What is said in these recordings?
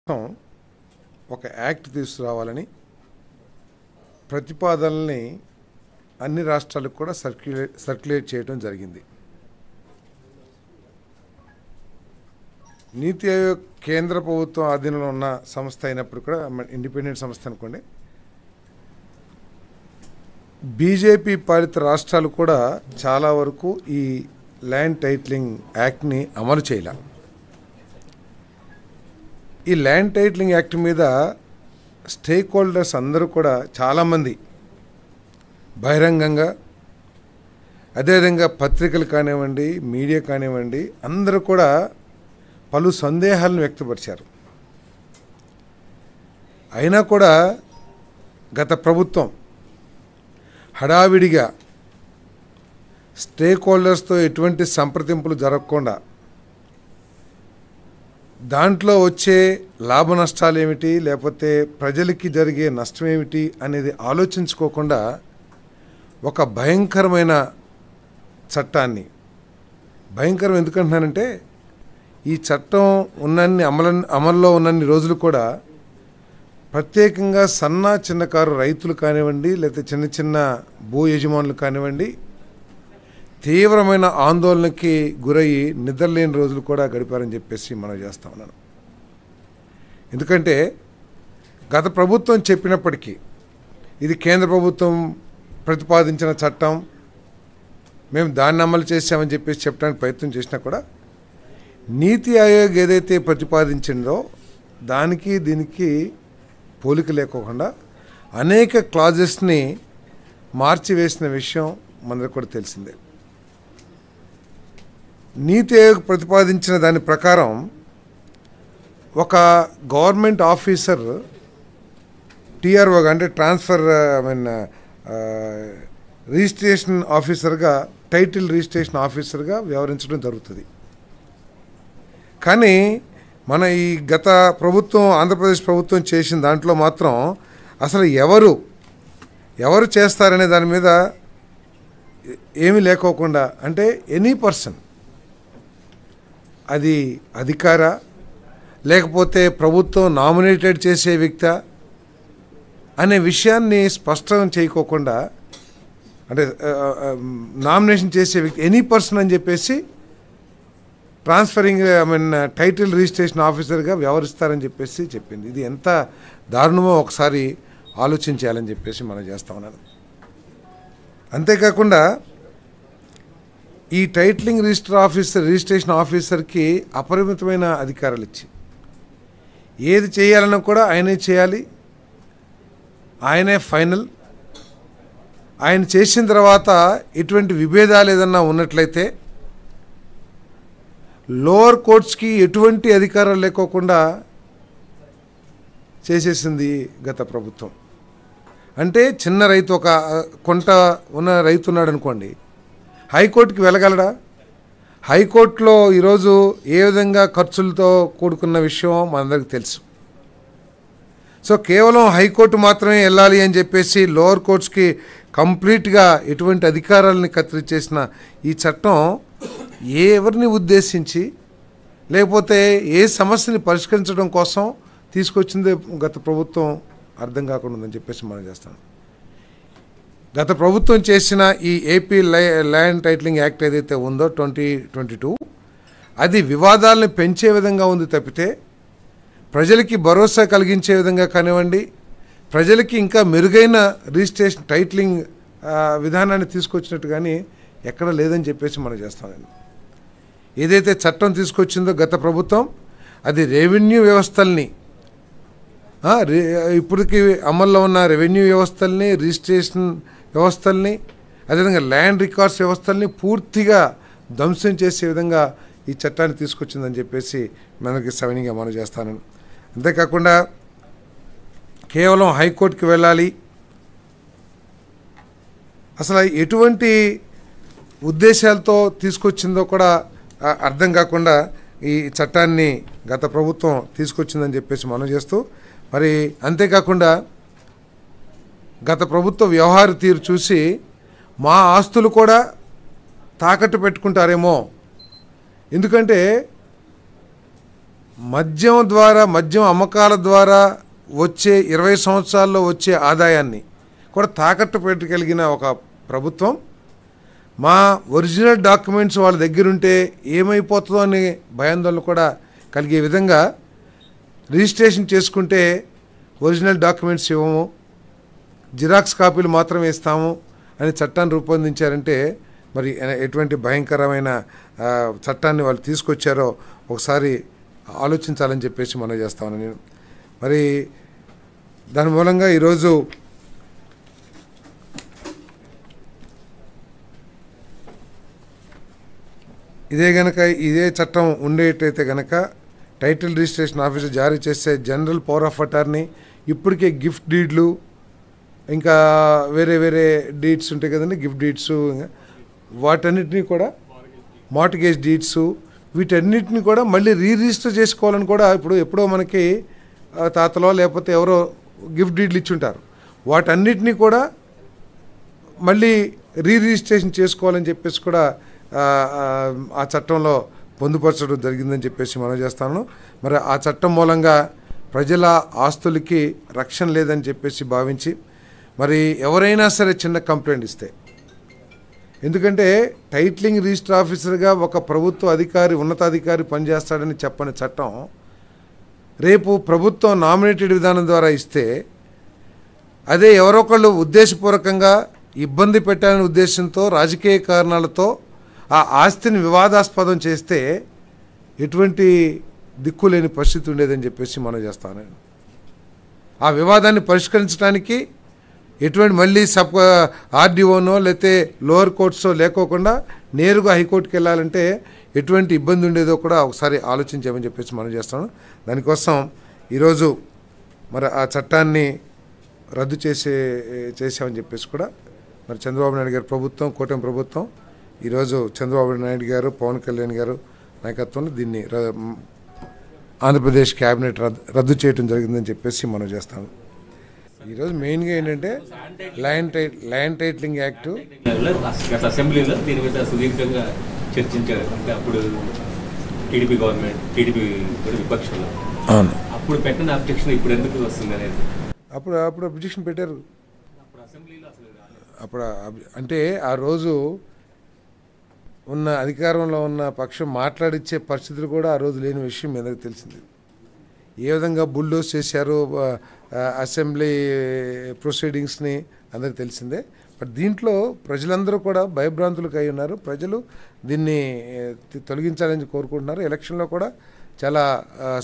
ఒక యాక్ట్ తీసుకురావాలని ప్రతిపాదనల్ని అన్ని రాష్ట్రాలకు కూడా సర్క్యులేట్ చేయడం జరిగింది. నీతి ఆయోగ్ కేంద్ర ప్రభుత్వం ఆధీనంలో ఉన్న సంస్థ అయినప్పుడు కూడా ఇండిపెండెంట్ సంస్థ అనుకోండి. బీజేపీ పాలిత రాష్ట్రాలు కూడా చాలా వరకు ఈ ల్యాండ్ టైటిలింగ్ యాక్ట్ని అమలు చేయలే. ఈ ల్యాండ్ టైటిలింగ్ యాక్ట్ మీద స్టేక్ హోల్డర్స్ అందరూ కూడా చాలామంది బహిరంగంగా, అదేవిధంగా పత్రికలు కానివ్వండి, మీడియా కానివ్వండి, అందరూ కూడా పలు సందేహాలను వ్యక్తపరిచారు. అయినా కూడా గత ప్రభుత్వం హడావిడిగా స్టేక్ హోల్డర్స్తో ఎటువంటి సంప్రదింపులు జరగకుండా దాంట్లో వచ్చే లాభ నష్టాలు ఏమిటి, లేకపోతే ప్రజలకి జరిగే నష్టం ఏమిటి అనేది ఆలోచించుకోకుండా ఒక భయంకరమైన చట్టాన్ని, భయంకరం ఎందుకంటున్నానంటే ఈ చట్టం ఉన్నన్ని అమల్లో ఉన్నన్ని రోజులు కూడా ప్రత్యేకంగా చిన్నకారు రైతులు కానివ్వండి, లేకపోతే చిన్న చిన్న భూ యజమానులు కానివ్వండి, తీవ్రమైన ఆందోళనకి గురయ్యి నిద్రలేని రోజులు కూడా గడిపారని చెప్పేసి మనం చేస్తా ఉన్నాను. ఎందుకంటే గత ప్రభుత్వం చెప్పినప్పటికీ ఇది కేంద్ర ప్రభుత్వం ప్రతిపాదించిన చట్టం, మేము దాన్ని అమలు చేశామని చెప్పేసి చెప్పడానికి ప్రయత్నం చేసినా కూడా నీతి ఆయోగ్ ఏదైతే ప్రతిపాదించిందో దానికి దీనికి పోలిక లేకోకుండా అనేక క్లాజెస్ని మార్చివేసిన విషయం మనకు కూడా తెలిసిందే. నీతి ఆయోగ్ ప్రతిపాదించిన దాని ప్రకారం ఒక గవర్నమెంట్ ఆఫీసర్ టీఆర్ఓ అంటే ట్రాన్స్ఫర్ రిజిస్ట్రేషన్ ఆఫీసర్గా, టైటిల్ రిజిస్ట్రేషన్ ఆఫీసర్గా వ్యవహరించడం జరుగుతుంది. కానీ మన ఈ గత ప్రభుత్వం, ఆంధ్రప్రదేశ్ ప్రభుత్వం చేసిన దాంట్లో మాత్రం అసలు ఎవరు చేస్తారనే దాని మీద ఏమీ లేకోకుండా, అంటే ఎనీ పర్సన్, అది అధికార లేకపోతే ప్రభుత్వం నామినేటెడ్ చేసే వ్యక్తి అనే విషయాన్ని స్పష్టం చేయకోకుండా, అంటే నామినేషన్ చేసే వ్యక్తి ఎనీ పర్సన్ అని చెప్పేసి ట్రాన్స్ఫరింగ్ టైటిల్ రిజిస్ట్రేషన్ ఆఫీసర్గా వ్యవహరిస్తారని చెప్పేసి చెప్పింది. ఇది ఎంత దారుణమో ఒకసారి ఆలోచించాలని చెప్పేసి మనం చేస్తా ఉన్నాను. అంతేకాకుండా ఈ టైటిలింగ్ రిజిస్ట్రేషన్ ఆఫీసర్కి అపరిమితమైన అధికారాలు ఇచ్చి ఏది చేయాలన్నా కూడా ఆయనే చేయాలి, ఆయనే ఫైనల్. ఆయన చేసిన తర్వాత ఎటువంటి విభేదాలు ఏదన్నా ఉన్నట్లయితే లోవర్ కోర్ట్స్కి ఎటువంటి అధికారాలు లేకోకుండా చేసేసింది గత ప్రభుత్వం. అంటే చిన్న రైతు, ఒక కొంట ఉన్న రైతు ఉన్నాడు అనుకోండి, హైకోర్టుకి వెళ్ళగలడా? హైకోర్టులో ఈరోజు ఏ విధంగా ఖర్చులతో కూడుకున్న విషయం మనందరికీ తెలుసు. సో కేవలం హైకోర్టు మాత్రమే వెళ్ళాలి అని చెప్పేసి లోవర్ కోర్ట్స్కి కంప్లీట్గా ఎటువంటి అధికారాలని కత్తిరించేసిన ఈ చట్టం ఎవరిని ఉద్దేశించి, లేకపోతే ఏ సమస్యని పరిష్కరించడం కోసం తీసుకొచ్చిందే గత ప్రభుత్వం అర్థం కాకుండా ఉందని చెప్పేసి మనం చేస్తాం. గత ప్రభుత్వం చేసిన ఈ ఏపీ ల్యాండ్ టైటిలింగ్ యాక్ట్ ఏదైతే ఉందో 2022, అది వివాదాలను పెంచే విధంగా ఉంది తప్పితే ప్రజలకి భరోసా కలిగించే విధంగా కానివ్వండి, ప్రజలకి ఇంకా మెరుగైన రిజిస్ట్రేషన్ టైటిలింగ్ విధానాన్ని తీసుకొచ్చినట్టు కానీ ఎక్కడ లేదని చెప్పేసి మనం చేస్తామండి. ఏదైతే చట్టం తీసుకొచ్చిందో గత ప్రభుత్వం, అది రెవెన్యూ వ్యవస్థల్ని, ఇప్పటికి అమల్లో ఉన్న రెవెన్యూ వ్యవస్థల్ని, రిజిస్ట్రేషన్ వ్యవస్థల్ని, అదేవిధంగా ల్యాండ్ రికార్డ్స్ వ్యవస్థల్ని పూర్తిగా ధ్వంసం చేసే విధంగా ఈ చట్టాన్ని తీసుకొచ్చిందని చెప్పేసి మనకి సవినీయంగా మనం చేస్తాను. అంతేకాకుండా కేవలం హైకోర్టుకి వెళ్ళాలి, అసలు ఎటువంటి ఉద్దేశాలతో తీసుకొచ్చిందో కూడా అర్థం కాకుండా ఈ చట్టాన్ని గత ప్రభుత్వం తీసుకొచ్చిందని చెప్పేసి మనం చేస్తూ, మరి అంతేకాకుండా గత ప్రభుత్వ వ్యవహార తీరు చూసి మా ఆస్తులు కూడా తాకట్టు పెట్టుకుంటారేమో. ఎందుకంటే మద్యం ద్వారా, మద్యం అమ్మకాల ద్వారా వచ్చే 20 సంవత్సరాల్లో వచ్చే ఆదాయాన్ని కూడా తాకట్టు పెట్టగలిగిన ఒక ప్రభుత్వం మా ఒరిజినల్ డాక్యుమెంట్స్ వాళ్ళ దగ్గరుంటే ఏమైపోతుందో అనే భయాందోళన కూడా కలిగే విధంగా రిజిస్ట్రేషన్ చేసుకుంటే ఒరిజినల్ డాక్యుమెంట్స్ ఇవ్వము, జిరాక్స్ కాపీలు మాత్రమే ఇస్తాము అని చట్టాన్ని రూపొందించారంటే మరి ఎటువంటి భయంకరమైన చట్టాన్ని వాళ్ళు తీసుకొచ్చారో ఒకసారి ఆలోచించాలని చెప్పేసి మనం చేస్తాను నేను. మరి దాని మూలంగా ఈరోజు ఇదే చట్టం ఉండేటైతే గనక టైటిల్ రిజిస్ట్రేషన్ ఆఫీసర్ జారీ చేసే జనరల్ పవర్ ఆఫ్ అటార్నీ, ఇప్పటికే గిఫ్ట్ డీడ్లు, ఇంకా వేరే వేరే డీడ్స్ ఉంటాయి కదండి, గిఫ్ట్ డీడ్స్, వాటన్నిటినీ కూడా మార్టిగేజ్ డీడ్స్, వీటన్నిటిని కూడా మళ్ళీ రిజిస్టర్ చేసుకోవాలని కూడా ఎప్పుడో మనకి తాతలో లేకపోతే ఎవరో గిఫ్ట్ డీడ్లు ఇచ్చుంటారు, వాటన్నిటినీ కూడా మళ్ళీ రిజిస్ట్రేషన్ చేసుకోవాలని చెప్పేసి కూడా ఆ చట్టంలో పొందుపరచడం జరిగిందని చెప్పేసి మనం చేస్తాను. మరి ఆ చట్టం మూలంగా ప్రజల ఆస్తులకి రక్షణ లేదని చెప్పేసి భావించి మరి ఎవరైనా సరే చిన్న కంప్లైంట్ ఇస్తే, ఎందుకంటే టైటిలింగ్ రిజిస్టర్ ఆఫీసర్గా ఒక ప్రభుత్వ అధికారి, ఉన్నతాధికారి పనిచేస్తాడని చెప్పని చట్టం రేపు ప్రభుత్వం నామినేటెడ్ విధానం ద్వారా ఇస్తే అదే ఎవరొకళ్ళు ఉద్దేశపూర్వకంగా ఇబ్బంది పెట్టాలనే ఉద్దేశంతో రాజకీయ కారణాలతో ఆ ఆస్తిని వివాదాస్పదం చేస్తే ఎటువంటి దిక్కులేని పరిస్థితి ఉండేదని చెప్పేసి మనం చేస్తాను. ఆ వివాదాన్ని పరిష్కరించడానికి ఎటువంటి మళ్ళీ ఆర్డీఓనో లేకపోతే లోవర్ కోర్ట్సో లేకోకుండా నేరుగా హైకోర్టుకి వెళ్ళాలంటే ఎటువంటి ఇబ్బంది ఉండేదో కూడా ఒకసారి ఆలోచించామని చెప్పేసి మనం చేస్తాను. దానికోసం ఈరోజు మరి ఆ చట్టాన్ని రద్దు చేసామని చెప్పేసి కూడా మరి చంద్రబాబు నాయుడు గారి ప్రభుత్వం, కూటమి ప్రభుత్వం ఈరోజు చంద్రబాబు నాయుడు గారు, పవన్ కళ్యాణ్ గారు నాయకత్వంలో దీన్ని ఆంధ్రప్రదేశ్ క్యాబినెట్ రద్దు చేయడం జరిగిందని చెప్పేసి మనం చేస్తాము. ఈరోజు మెయిన్గా ఏంటంటే ల్యాండ్ టైటిలింగ్ యాక్ట్ అసెంబ్లీలో దీని మీద సుదీర్ఘంగా చర్చించారు. అంటే అప్పుడు టీడీపీ గవర్నమెంట్, టీడీపీ విపక్షంలో అప్పుడు పెట్టిన అబ్జెక్షన్ ఇప్పుడు ఎందుకు వస్తుంది అనేది అప్పుడు అబ్జెక్షన్ పెట్టారు. అప్పుడు అంటే ఆ రోజు ఉన్న అధికారంలో ఉన్న పక్షం మాట్లాడిచ్చే పరిస్థితులు కూడా ఆ రోజు లేని విషయం మీ అందరికీ తెలిసింది. ఏ విధంగా బుల్డోస్ చేశారు అసెంబ్లీ ప్రొసీడింగ్స్ని అందరికీ తెలిసిందే. బట్ దీంట్లో ప్రజలందరూ కూడా భయభ్రాంతులకు అయి ఉన్నారు. ప్రజలు దీన్ని తొలగించాలని కోరుకుంటున్నారు. ఎలక్షన్లో కూడా చాలా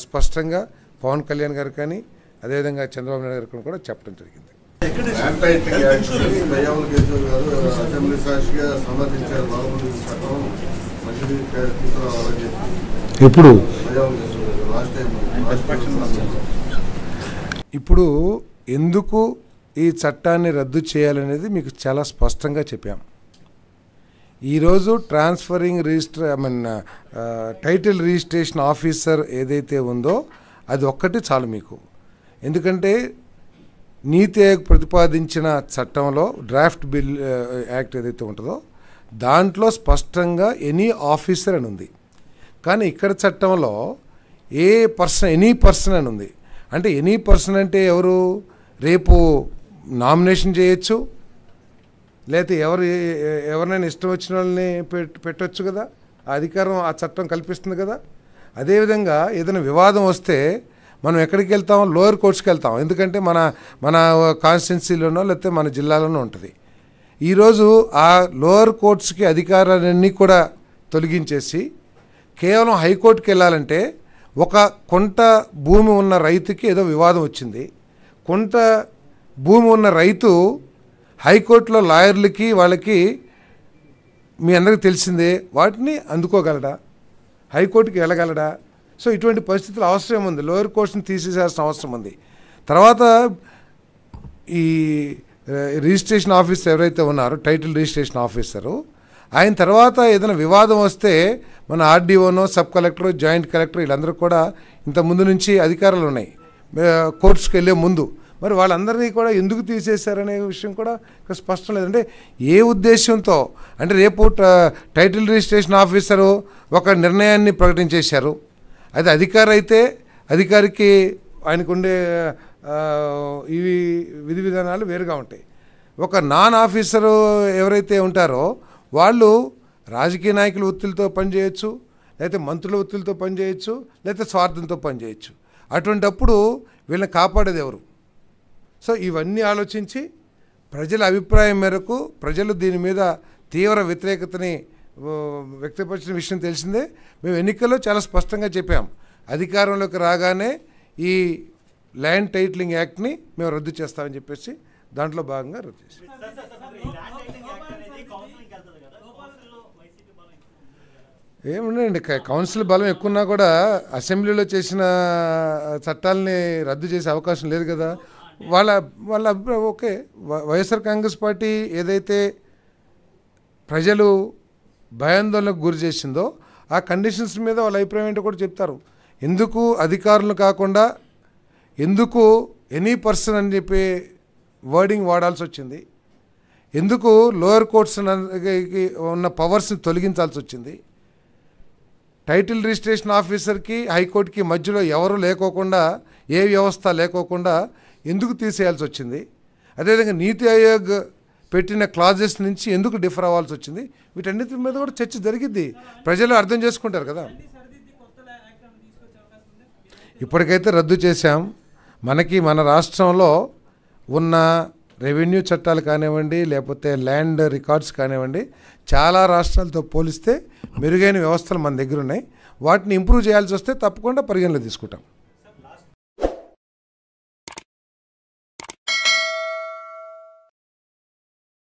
స్పష్టంగా పవన్ కళ్యాణ్ గారు కానీ అదేవిధంగా చంద్రబాబు నాయుడు గారు కూడా చెప్పడం జరిగింది. ఇప్పుడు ఎందుకు ఈ చట్టాన్ని రద్దు చేయాలనేది మీకు చాలా స్పష్టంగా చెప్పాం. ఈరోజు ట్రాన్స్ఫరింగ్ టైటిల్ రిజిస్ట్రేషన్ ఆఫీసర్ ఏదైతే ఉందో అది ఒక్కటి చాలు మీకు. ఎందుకంటే నీతి ఆయోగ్ ప్రతిపాదించిన చట్టంలో డ్రాఫ్ట్ బిల్ యాక్ట్ ఏదైతే ఉంటుందో దాంట్లో స్పష్టంగా ఎనీ ఆఫీసర్ అని ఉంది. కానీ ఇక్కడ చట్టంలో ఎనీ పర్సన్ అని ఉంది. అంటే ఎనీ పర్సన్ అంటే ఎవరు? రేపు నామినేషన్ చేయొచ్చు, లేకపోతే ఎవరినైనా ఇష్టం వచ్చిన వాళ్ళని పెట్టవచ్చు కదా. ఆ అధికారం ఆ చట్టం కల్పిస్తుంది కదా. అదేవిధంగా ఏదైనా వివాదం వస్తే మనం ఎక్కడికి వెళ్తాం? లోయర్ కోర్ట్స్కి వెళ్తాం. ఎందుకంటే మన కాన్స్టిట్యున్సీలోనో లేకపోతే మన జిల్లాలోనో ఉంటుంది. ఈరోజు ఆ లోయర్ కోర్ట్స్కి అధికారాలన్నీ కూడా తొలగించేసి కేవలం హైకోర్టుకి వెళ్ళాలంటే ఒక కొంత భూమి ఉన్న రైతుకి ఏదో వివాదం వచ్చింది. కొంత భూమి ఉన్న రైతు హైకోర్టులో లాయర్లకి వాళ్ళకి మీ అందరికీ తెలిసిందే, వాటిని అందుకోగలడా? హైకోర్టుకి వెళ్ళగలడా? సో ఇటువంటి పరిస్థితులు అవసరం ఉంది. లోయర్ కోర్ట్స్ని తీసేయాల్సిన అవసరం ఉంది. తర్వాత ఈ రిజిస్ట్రేషన్ ఆఫీసర్ ఎవరైతే ఉన్నారో టైటిల్ రిజిస్ట్రేషన్ ఆఫీసరు, ఆయన తర్వాత ఏదైనా వివాదం వస్తే మన ఆర్డీఓనో, సబ్ కలెక్టర్, జాయింట్ కలెక్టర్ వీళ్ళందరూ కూడా ఇంత ముందు నుంచి అధికారాలు ఉన్నాయి కోర్ట్స్కి వెళ్ళే ముందు. మరి వాళ్ళందరినీ కూడా ఎందుకు తీసేశారనే విషయం కూడా స్పష్టం లేదంటే ఏ ఉద్దేశంతో అంటే రేపు టైటిల్ రిజిస్ట్రేషన్ ఆఫీసరు ఒక నిర్ణయాన్ని ప్రకటించేశారు. అది అధికారి అయితే అధికారికి ఆయనకుండే ఇవి విధి విధానాలు వేరుగా ఉంటాయి. ఒక నాన్ ఆఫీసరు ఎవరైతే ఉంటారో వాళ్ళు రాజకీయ నాయకుల ఒత్తిడితో పనిచేయచ్చు, లేకపోతే మంత్రుల ఒత్తిడితో పనిచేయచ్చు, లేకపోతే స్వార్థంతో పనిచేయచ్చు. అటువంటప్పుడు వీళ్ళని కాపాడేది ఎవరు? సో ఇవన్నీ ఆలోచించి ప్రజల అభిప్రాయం మేరకు ప్రజలు దీని మీద తీవ్ర వ్యతిరేకతని వ్యక్తపరిచిన విషయం తెలిసిందే. మేము ఎన్నికల్లో చాలా స్పష్టంగా చెప్పాం, అధికారంలోకి రాగానే ఈ ల్యాండ్ టైటిలింగ్ యాక్ట్ని మేము రద్దు చేస్తామని చెప్పేసి దాంట్లో భాగంగా రద్దు చేసాం. ఏముండండి, కౌన్సిల్ బలం ఎక్కువన్నా కూడా అసెంబ్లీలో చేసిన చట్టాలని రద్దు చేసే అవకాశం లేదు కదా. వాళ్ళ అభిప్రాయం ఓకే. వైఎస్ఆర్ కాంగ్రెస్ పార్టీ ఏదైతే ప్రజలు భయాందోళనకు గురి చేసిందో ఆ కండిషన్స్ మీద వాళ్ళ అభిప్రాయం ఏంటో కూడా చెప్తారు. ఎందుకు అధికారులు కాకుండా ఎందుకు ఎనీ పర్సన్ అని చెప్పి వర్డింగ్ వాడాల్సి వచ్చింది, ఎందుకు లోయర్ కోర్ట్స్ ఉన్న పవర్స్ని తొలగించాల్సి వచ్చింది, టైటిల్ రిజిస్ట్రేషన్ ఆఫీసర్కి హైకోర్టుకి మధ్యలో ఎవరు లేకోకుండా ఏ వ్యవస్థ లేకోకుండా ఎందుకు తీసేయాల్సి వచ్చింది, అదేవిధంగా నీతి ఆయోగ్ పెట్టిన క్లాజెస్ నుంచి ఎందుకు డిఫర్ అవ్వాల్సి వచ్చింది, వీటన్నిటి మీద కూడా చర్చ జరిగిద్ది. ప్రజలు అర్థం చేసుకుంటారు కదా. ఇప్పటికైతే రద్దు చేశాం. మన రాష్ట్రంలో ఉన్న రెవెన్యూ చట్టాలు కానివ్వండి, లేకపోతే ల్యాండ్ రికార్డ్స్ కానివ్వండి, చాలా రాష్ట్రాలతో పోలిస్తే మెరుగైన వ్యవస్థలు మన దగ్గర ఉన్నాయి. వాటిని ఇంప్రూవ్ చేయాల్సి వస్తే తప్పకుండా పరిగణలో తీసుకుంటాం.